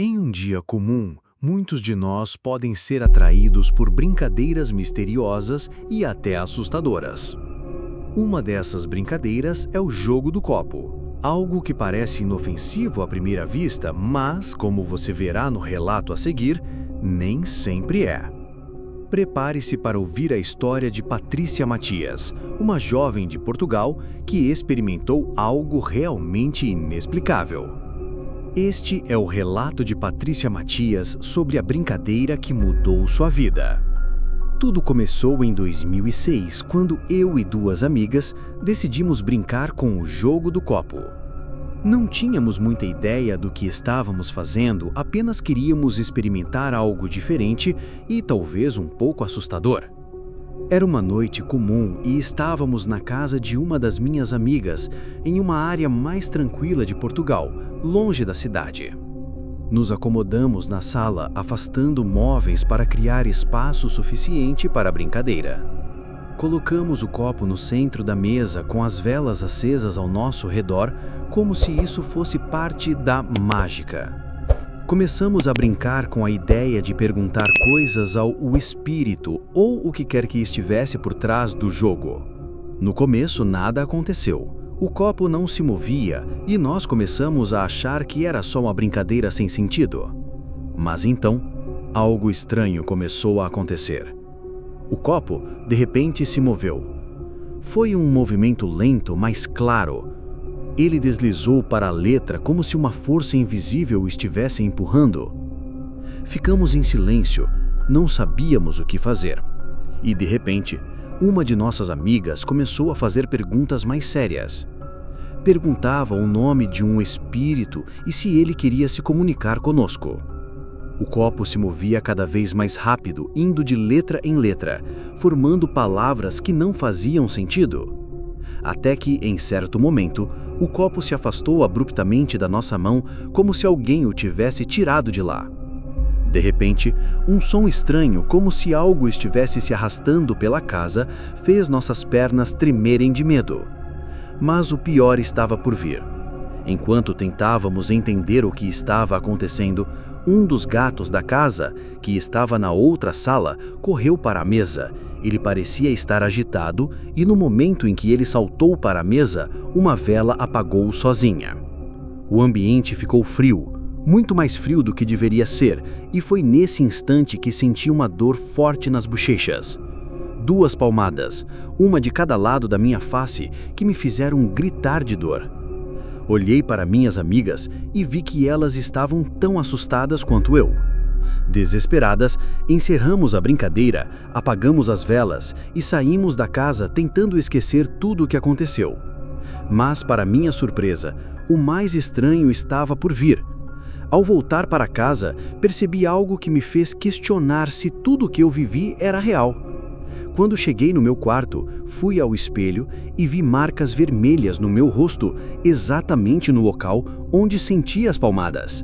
Em um dia comum, muitos de nós podem ser atraídos por brincadeiras misteriosas e até assustadoras. Uma dessas brincadeiras é o jogo do copo. Algo que parece inofensivo à primeira vista, mas, como você verá no relato a seguir, nem sempre é. Prepare-se para ouvir a história de Patrícia Matias, uma jovem de Portugal que experimentou algo realmente inexplicável. Este é o relato de Patrícia Matias sobre a brincadeira que mudou sua vida. Tudo começou em 2006, quando eu e duas amigas decidimos brincar com o jogo do copo. Não tínhamos muita ideia do que estávamos fazendo, apenas queríamos experimentar algo diferente e talvez um pouco assustador. Era uma noite comum e estávamos na casa de uma das minhas amigas, em uma área mais tranquila de Portugal, longe da cidade. Nos acomodamos na sala, afastando móveis para criar espaço suficiente para a brincadeira. Colocamos o copo no centro da mesa com as velas acesas ao nosso redor, como se isso fosse parte da mágica. Começamos a brincar com a ideia de perguntar coisas ao espírito ou o que quer que estivesse por trás do jogo. No começo, nada aconteceu. O copo não se movia e nós começamos a achar que era só uma brincadeira sem sentido. Mas então, algo estranho começou a acontecer. O copo, de repente, se moveu. Foi um movimento lento, mas claro. Ele deslizou para a letra como se uma força invisível o estivesse empurrando. Ficamos em silêncio, não sabíamos o que fazer. E, de repente, uma de nossas amigas começou a fazer perguntas mais sérias. Perguntava o nome de um espírito e se ele queria se comunicar conosco. O copo se movia cada vez mais rápido, indo de letra em letra, formando palavras que não faziam sentido. Até que, em certo momento, o copo se afastou abruptamente da nossa mão, como se alguém o tivesse tirado de lá. De repente, um som estranho, como se algo estivesse se arrastando pela casa, fez nossas pernas tremerem de medo. Mas o pior estava por vir. Enquanto tentávamos entender o que estava acontecendo, um dos gatos da casa, que estava na outra sala, correu para a mesa. Ele parecia estar agitado e no momento em que ele saltou para a mesa, uma vela apagou sozinha. O ambiente ficou frio, muito mais frio do que deveria ser, e foi nesse instante que senti uma dor forte nas bochechas. 2 palmadas, uma de cada lado da minha face, que me fizeram gritar de dor. Olhei para minhas amigas e vi que elas estavam tão assustadas quanto eu. Desesperadas, encerramos a brincadeira, apagamos as velas e saímos da casa tentando esquecer tudo o que aconteceu. Mas, para minha surpresa, o mais estranho estava por vir. Ao voltar para casa, percebi algo que me fez questionar se tudo o que eu vivi era real. Quando cheguei no meu quarto, fui ao espelho e vi marcas vermelhas no meu rosto, exatamente no local onde senti as palmadas.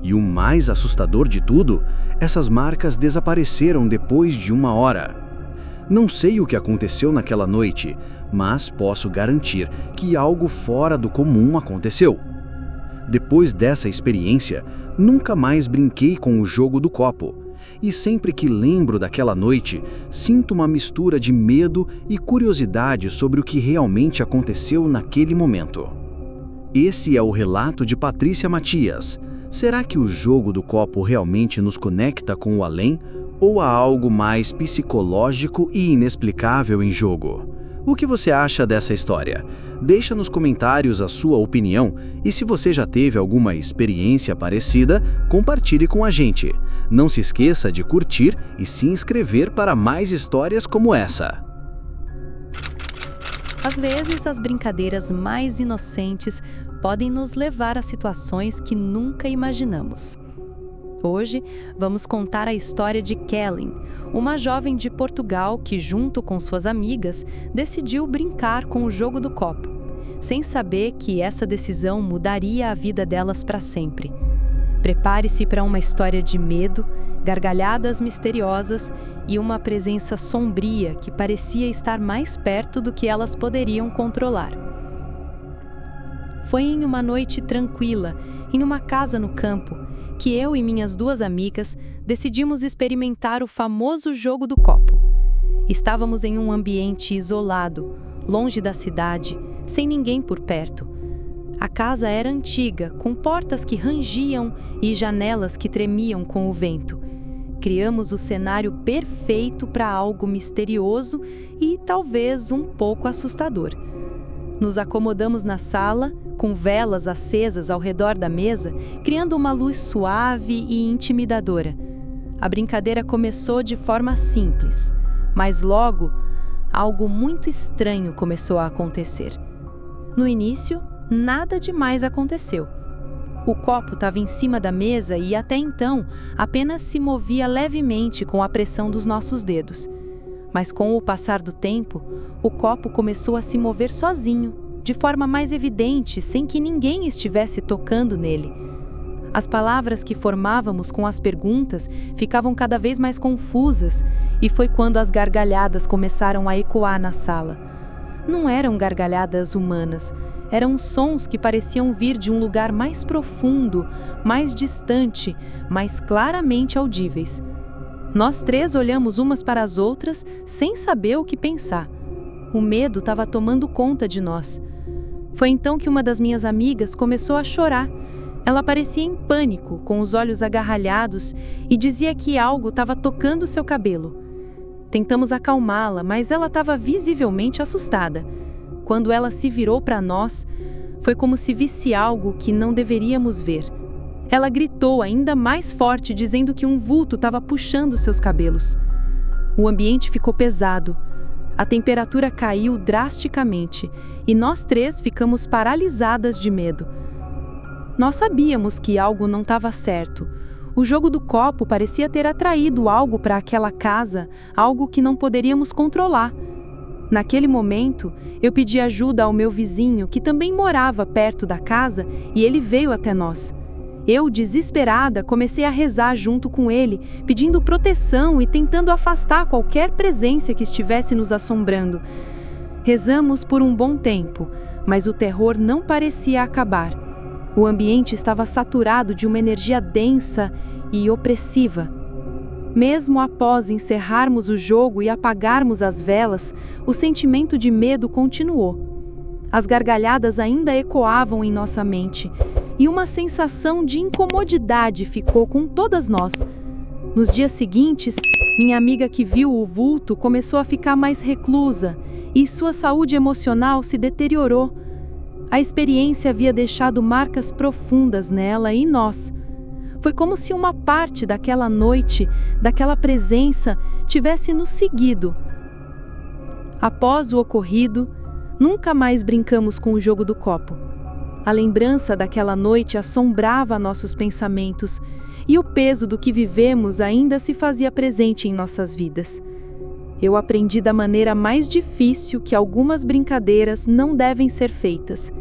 E o mais assustador de tudo, essas marcas desapareceram depois de 1 hora. Não sei o que aconteceu naquela noite, mas posso garantir que algo fora do comum aconteceu. Depois dessa experiência, nunca mais brinquei com o jogo do copo. E sempre que lembro daquela noite, sinto uma mistura de medo e curiosidade sobre o que realmente aconteceu naquele momento. Esse é o relato de Patrícia Matias. Será que o jogo do copo realmente nos conecta com o além, ou há algo mais psicológico e inexplicável em jogo? O que você acha dessa história? Deixa nos comentários a sua opinião e se você já teve alguma experiência parecida, compartilhe com a gente. Não se esqueça de curtir e se inscrever para mais histórias como essa. Às vezes, as brincadeiras mais inocentes podem nos levar a situações que nunca imaginamos. Hoje, vamos contar a história de Kellen, uma jovem de Portugal que, junto com suas amigas, decidiu brincar com o jogo do copo, sem saber que essa decisão mudaria a vida delas para sempre. Prepare-se para uma história de medo, gargalhadas misteriosas e uma presença sombria que parecia estar mais perto do que elas poderiam controlar. Foi em uma noite tranquila, em uma casa no campo, que eu e minhas 2 amigas decidimos experimentar o famoso jogo do copo. Estávamos em um ambiente isolado, longe da cidade, sem ninguém por perto. A casa era antiga, com portas que rangiam e janelas que tremiam com o vento. Criamos o cenário perfeito para algo misterioso e talvez um pouco assustador. Nos acomodamos na sala, com velas acesas ao redor da mesa, criando uma luz suave e intimidadora. A brincadeira começou de forma simples, mas logo, algo muito estranho começou a acontecer. No início, nada demais aconteceu. O copo estava em cima da mesa e, até então, apenas se movia levemente com a pressão dos nossos dedos. Mas com o passar do tempo, o copo começou a se mover sozinho, de forma mais evidente, sem que ninguém estivesse tocando nele. As palavras que formávamos com as perguntas ficavam cada vez mais confusas, e foi quando as gargalhadas começaram a ecoar na sala. Não eram gargalhadas humanas, eram sons que pareciam vir de um lugar mais profundo, mais distante, mais claramente audíveis. Nós 3 olhamos umas para as outras sem saber o que pensar. O medo estava tomando conta de nós. Foi então que uma das minhas amigas começou a chorar. Ela parecia em pânico, com os olhos agarralhados, e dizia que algo estava tocando seu cabelo. Tentamos acalmá-la, mas ela estava visivelmente assustada. Quando ela se virou para nós, foi como se visse algo que não deveríamos ver. Ela gritou ainda mais forte, dizendo que um vulto estava puxando seus cabelos. O ambiente ficou pesado. A temperatura caiu drasticamente e nós 3 ficamos paralisadas de medo. Nós sabíamos que algo não estava certo. O jogo do copo parecia ter atraído algo para aquela casa, algo que não poderíamos controlar. Naquele momento, eu pedi ajuda ao meu vizinho, que também morava perto da casa, e ele veio até nós. Eu, desesperada, comecei a rezar junto com ele, pedindo proteção e tentando afastar qualquer presença que estivesse nos assombrando. Rezamos por um bom tempo, mas o terror não parecia acabar. O ambiente estava saturado de uma energia densa e opressiva. Mesmo após encerrarmos o jogo e apagarmos as velas, o sentimento de medo continuou. As gargalhadas ainda ecoavam em nossa mente, e uma sensação de incomodidade ficou com todas nós. Nos dias seguintes, minha amiga que viu o vulto começou a ficar mais reclusa, e sua saúde emocional se deteriorou. A experiência havia deixado marcas profundas nela e nós. Foi como se uma parte daquela noite, daquela presença, tivesse nos seguido. Após o ocorrido, nunca mais brincamos com o jogo do copo. A lembrança daquela noite assombrava nossos pensamentos, e o peso do que vivemos ainda se fazia presente em nossas vidas. Eu aprendi da maneira mais difícil que algumas brincadeiras não devem ser feitas,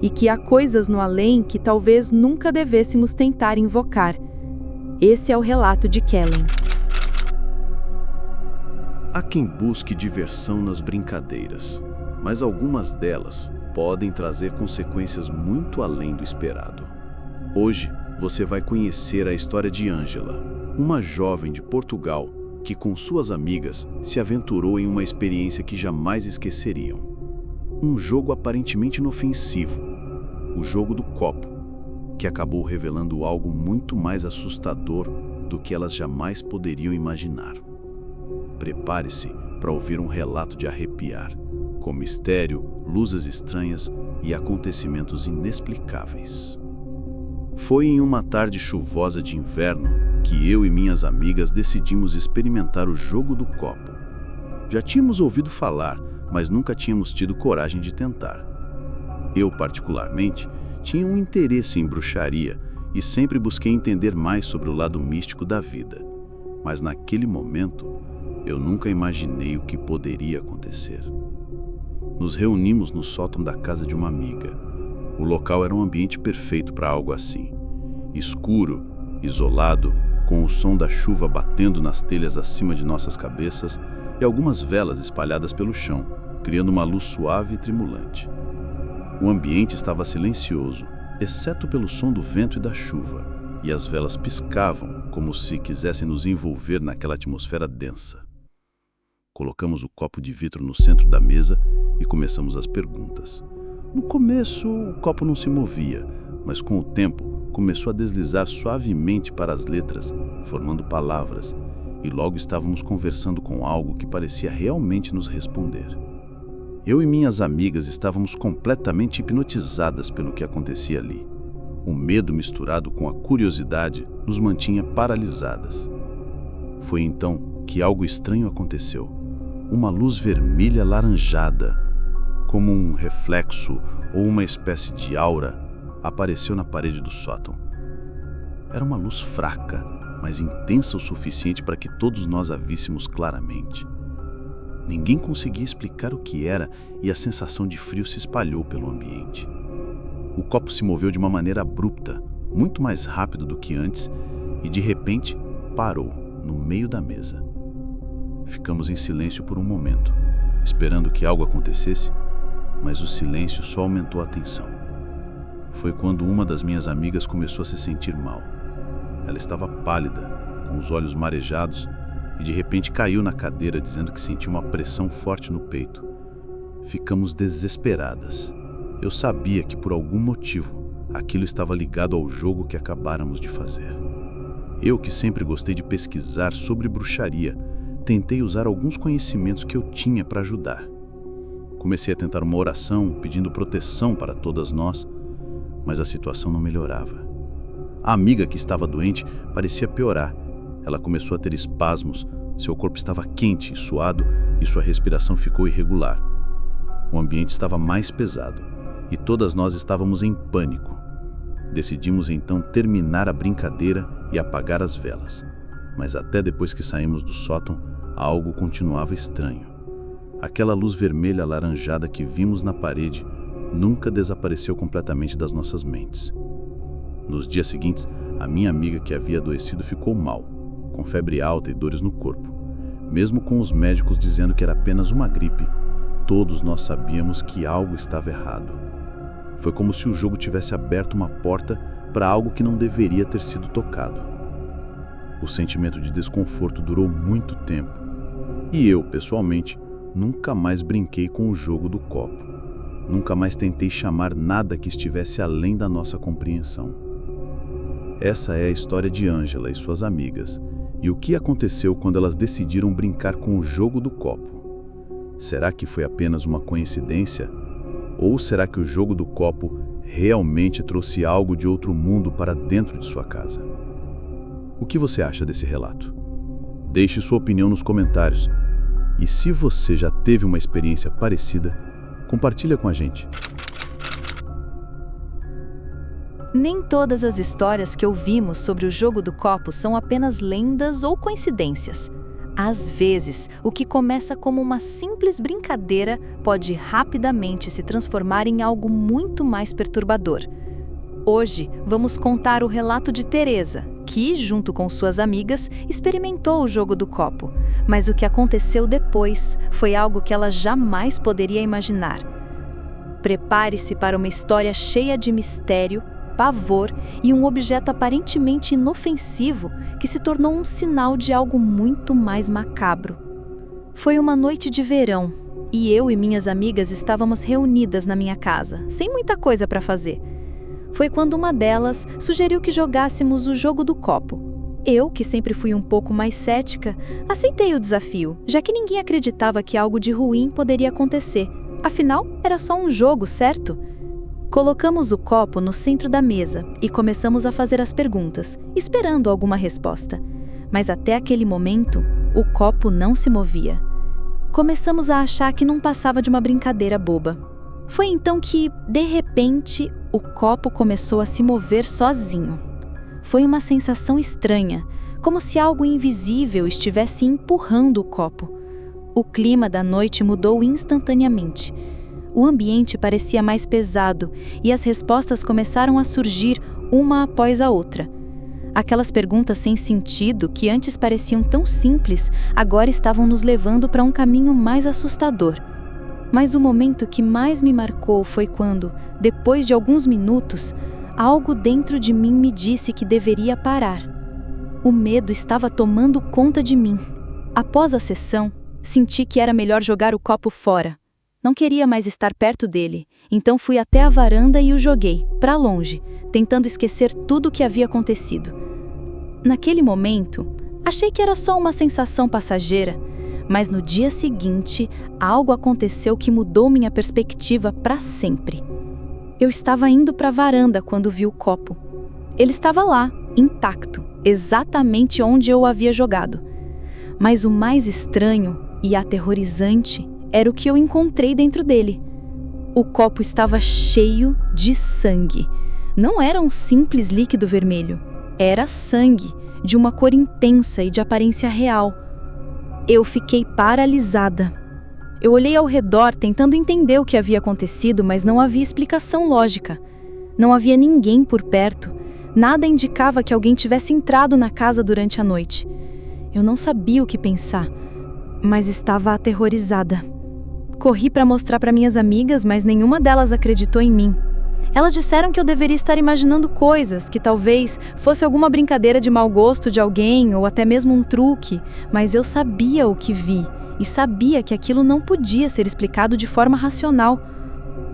e que há coisas no além que talvez nunca devêssemos tentar invocar. Esse é o relato de Kellen. Há quem busque diversão nas brincadeiras, mas algumas delas podem trazer consequências muito além do esperado. Hoje, você vai conhecer a história de Ângela, uma jovem de Portugal que com suas amigas se aventurou em uma experiência que jamais esqueceriam. Um jogo aparentemente inofensivo, o jogo do copo, que acabou revelando algo muito mais assustador do que elas jamais poderiam imaginar. Prepare-se para ouvir um relato de arrepiar, com mistério, luzes estranhas e acontecimentos inexplicáveis. Foi em uma tarde chuvosa de inverno que eu e minhas amigas decidimos experimentar o jogo do copo. Já tínhamos ouvido falar, mas nunca tínhamos tido coragem de tentar. Eu, particularmente, tinha um interesse em bruxaria e sempre busquei entender mais sobre o lado místico da vida. Mas naquele momento, eu nunca imaginei o que poderia acontecer. Nos reunimos no sótão da casa de uma amiga. O local era um ambiente perfeito para algo assim. Escuro, isolado, com o som da chuva batendo nas telhas acima de nossas cabeças e algumas velas espalhadas pelo chão, criando uma luz suave e tremulante. O ambiente estava silencioso, exceto pelo som do vento e da chuva, e as velas piscavam como se quisessem nos envolver naquela atmosfera densa. Colocamos o copo de vidro no centro da mesa e começamos as perguntas. No começo, o copo não se movia, mas com o tempo começou a deslizar suavemente para as letras, formando palavras, e logo estávamos conversando com algo que parecia realmente nos responder. Eu e minhas amigas estávamos completamente hipnotizadas pelo que acontecia ali. O medo misturado com a curiosidade nos mantinha paralisadas. Foi então que algo estranho aconteceu. Uma luz vermelha alaranjada, como um reflexo ou uma espécie de aura, apareceu na parede do sótão. Era uma luz fraca, mas intensa o suficiente para que todos nós a víssemos claramente. Ninguém conseguia explicar o que era e a sensação de frio se espalhou pelo ambiente. O copo se moveu de uma maneira abrupta, muito mais rápido do que antes, e de repente parou no meio da mesa. Ficamos em silêncio por um momento, esperando que algo acontecesse, mas o silêncio só aumentou a tensão. Foi quando uma das minhas amigas começou a se sentir mal. Ela estava pálida, com os olhos marejados, e de repente caiu na cadeira dizendo que sentia uma pressão forte no peito. Ficamos desesperadas. Eu sabia que por algum motivo aquilo estava ligado ao jogo que acabáramos de fazer. Eu, que sempre gostei de pesquisar sobre bruxaria, tentei usar alguns conhecimentos que eu tinha para ajudar. Comecei a tentar uma oração pedindo proteção para todas nós, mas a situação não melhorava. A amiga que estava doente parecia piorar. Ela começou a ter espasmos, seu corpo estava quente e suado e sua respiração ficou irregular. O ambiente estava mais pesado e todas nós estávamos em pânico. Decidimos então terminar a brincadeira e apagar as velas. Mas até depois que saímos do sótão, algo continuava estranho. Aquela luz vermelha alaranjada que vimos na parede nunca desapareceu completamente das nossas mentes. Nos dias seguintes, a minha amiga que havia adoecido ficou mal, com febre alta e dores no corpo. Mesmo com os médicos dizendo que era apenas uma gripe, todos nós sabíamos que algo estava errado. Foi como se o jogo tivesse aberto uma porta para algo que não deveria ter sido tocado. O sentimento de desconforto durou muito tempo, e eu, pessoalmente, nunca mais brinquei com o jogo do copo. Nunca mais tentei chamar nada que estivesse além da nossa compreensão. Essa é a história de Ângela e suas amigas, e o que aconteceu quando elas decidiram brincar com o jogo do copo. Será que foi apenas uma coincidência? Ou será que o jogo do copo realmente trouxe algo de outro mundo para dentro de sua casa? O que você acha desse relato? Deixe sua opinião nos comentários. E se você já teve uma experiência parecida, compartilha com a gente. Nem todas as histórias que ouvimos sobre o jogo do copo são apenas lendas ou coincidências. Às vezes, o que começa como uma simples brincadeira pode rapidamente se transformar em algo muito mais perturbador. Hoje, vamos contar o relato de Teresa, que, junto com suas amigas, experimentou o jogo do copo. Mas o que aconteceu depois foi algo que ela jamais poderia imaginar. Prepare-se para uma história cheia de mistério, pavor e um objeto aparentemente inofensivo que se tornou um sinal de algo muito mais macabro. Foi uma noite de verão e eu e minhas amigas estávamos reunidas na minha casa, sem muita coisa para fazer. Foi quando uma delas sugeriu que jogássemos o jogo do copo. Eu, que sempre fui um pouco mais cética, aceitei o desafio, já que ninguém acreditava que algo de ruim poderia acontecer. Afinal, era só um jogo, certo? Colocamos o copo no centro da mesa e começamos a fazer as perguntas, esperando alguma resposta. Mas até aquele momento, o copo não se movia. Começamos a achar que não passava de uma brincadeira boba. Foi então que, de repente, o copo começou a se mover sozinho. Foi uma sensação estranha, como se algo invisível estivesse empurrando o copo. O clima da noite mudou instantaneamente. O ambiente parecia mais pesado e as respostas começaram a surgir uma após a outra. Aquelas perguntas sem sentido, que antes pareciam tão simples, agora estavam nos levando para um caminho mais assustador. Mas o momento que mais me marcou foi quando, depois de alguns minutos, algo dentro de mim me disse que deveria parar. O medo estava tomando conta de mim. Após a sessão, senti que era melhor jogar o copo fora. Não queria mais estar perto dele, então fui até a varanda e o joguei, para longe, tentando esquecer tudo o que havia acontecido. Naquele momento, achei que era só uma sensação passageira, mas no dia seguinte, algo aconteceu que mudou minha perspectiva para sempre. Eu estava indo para a varanda quando vi o copo. Ele estava lá, intacto, exatamente onde eu o havia jogado. Mas o mais estranho e aterrorizante era o que eu encontrei dentro dele. O copo estava cheio de sangue. Não era um simples líquido vermelho. Era sangue, de uma cor intensa e de aparência real. Eu fiquei paralisada. Eu olhei ao redor tentando entender o que havia acontecido, mas não havia explicação lógica. Não havia ninguém por perto. Nada indicava que alguém tivesse entrado na casa durante a noite. Eu não sabia o que pensar, mas estava aterrorizada. Corri para mostrar para minhas amigas, mas nenhuma delas acreditou em mim. Elas disseram que eu deveria estar imaginando coisas, que talvez fosse alguma brincadeira de mau gosto de alguém ou até mesmo um truque, mas eu sabia o que vi e sabia que aquilo não podia ser explicado de forma racional.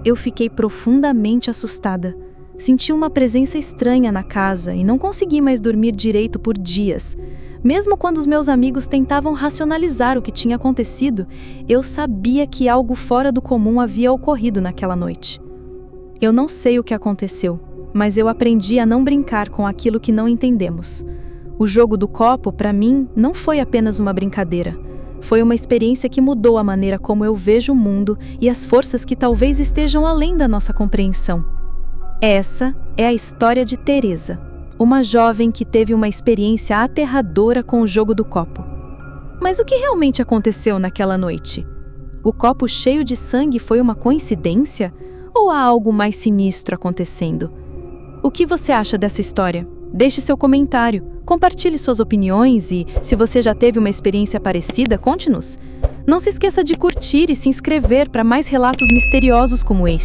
Eu fiquei profundamente assustada. Senti uma presença estranha na casa e não consegui mais dormir direito por dias. Mesmo quando os meus amigos tentavam racionalizar o que tinha acontecido, eu sabia que algo fora do comum havia ocorrido naquela noite. Eu não sei o que aconteceu, mas eu aprendi a não brincar com aquilo que não entendemos. O jogo do copo, para mim, não foi apenas uma brincadeira. Foi uma experiência que mudou a maneira como eu vejo o mundo e as forças que talvez estejam além da nossa compreensão. Essa é a história de Teresa, uma jovem que teve uma experiência aterradora com o jogo do copo. Mas o que realmente aconteceu naquela noite? O copo cheio de sangue foi uma coincidência? Ou há algo mais sinistro acontecendo? O que você acha dessa história? Deixe seu comentário, compartilhe suas opiniões e, se você já teve uma experiência parecida, conte-nos. Não se esqueça de curtir e se inscrever para mais relatos misteriosos como este.